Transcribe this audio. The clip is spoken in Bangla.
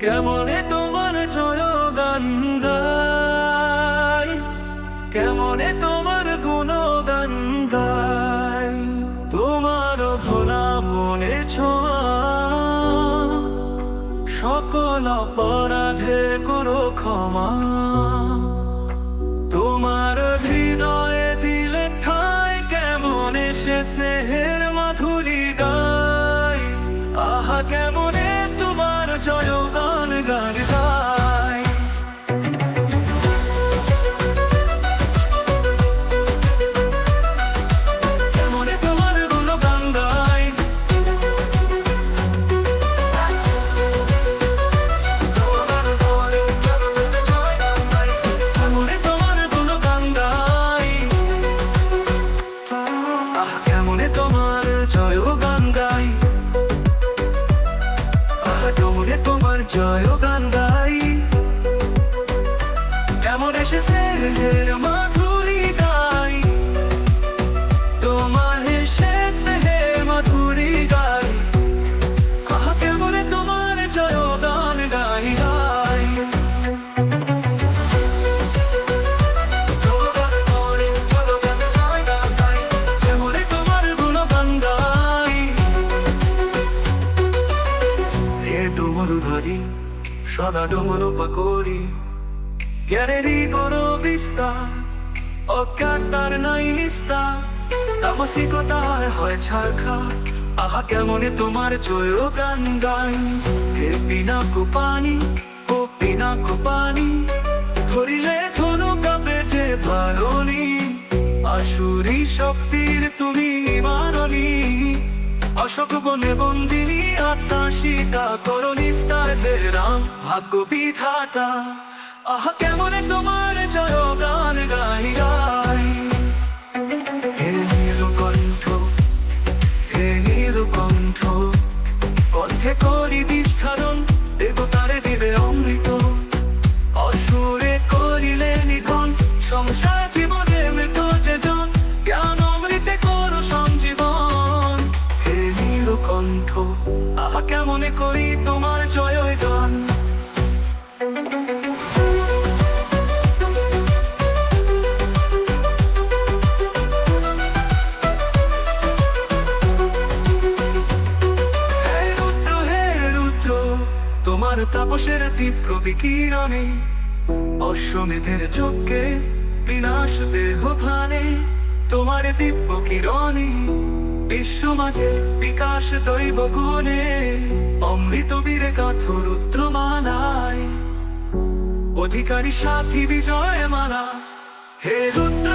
কেমনে তোমার জয়গান গাই, কেমনে তোমার গুণগান গাই। তোমার ভোলা মনে ছোঁয়া, সকল অপরাধে করো ক্ষমা। তোমার হৃদয়ে দিলে ঠাই, কেমনে সে স্নেহের মাধুরী গাই। আহা কেমনে তোমার জয়গান গান গাই। কেমনে তোমার গুণগান গাই, কেমনে তোমার গুণগান গাই। আহা কেমনে তোমার জয়গান গাই, আহা কেমনে তোমার জয়গান গাই। কেমন এসেছে মাধুরী গাই, তোমার এসে স্নেহের মাধুরী গাই। আহা কেমনে তোমার জয়গান গাই গাই। কেমনে তোমার গুণগান গাই। হে ডুমরু ধরি সদা ডুমরু পাকড়ি, জ্ঞানেরই বড় বিস্তার, অজ্ঞান তার নাই নিস্তার। তামসিকতার হয় ছারখার, আহা কেমনে তোমার জয়গান গাই। হে পিনাকু পানি, ও পিনাকু পানি, ধরিলে ধনু কাঁপে যে ভারণী। আসুরি শক্তির তুমি মারণী, অশোক বনে বন্দিনী আত্মা সীতা করো নিস্তার রাম ভাগ্য বিধাতা। আহা কেমনে তোমার জয়গান গাই গাই। হে নীলকণ্ঠ, হে নীলকণ্ঠ, কণ্ঠে করি বিস্ফোরণ, দেবতারে দিবে অমৃত। অসুরে করিলে নিধন, সংসার জীবনে মৃত যে জন, জ্ঞান অমৃতে করো সঞ্জীবন। হে নীলকণ্ঠ, আহা কেমনে করি তোমার জয়গান। তোমার তাপসের তীব্র বিকিরণে, অশ্বমেধের চোখে বিনাশ দেহ ভানে। তোমার দিব্য কিরণে বিশ্ব মাঝে বিকাশ দৈব গুণে। অমৃত বীরে গাথ রুদ্র মালায়, অধিকারী সাথী বিজয় মালা। হে রুদ্র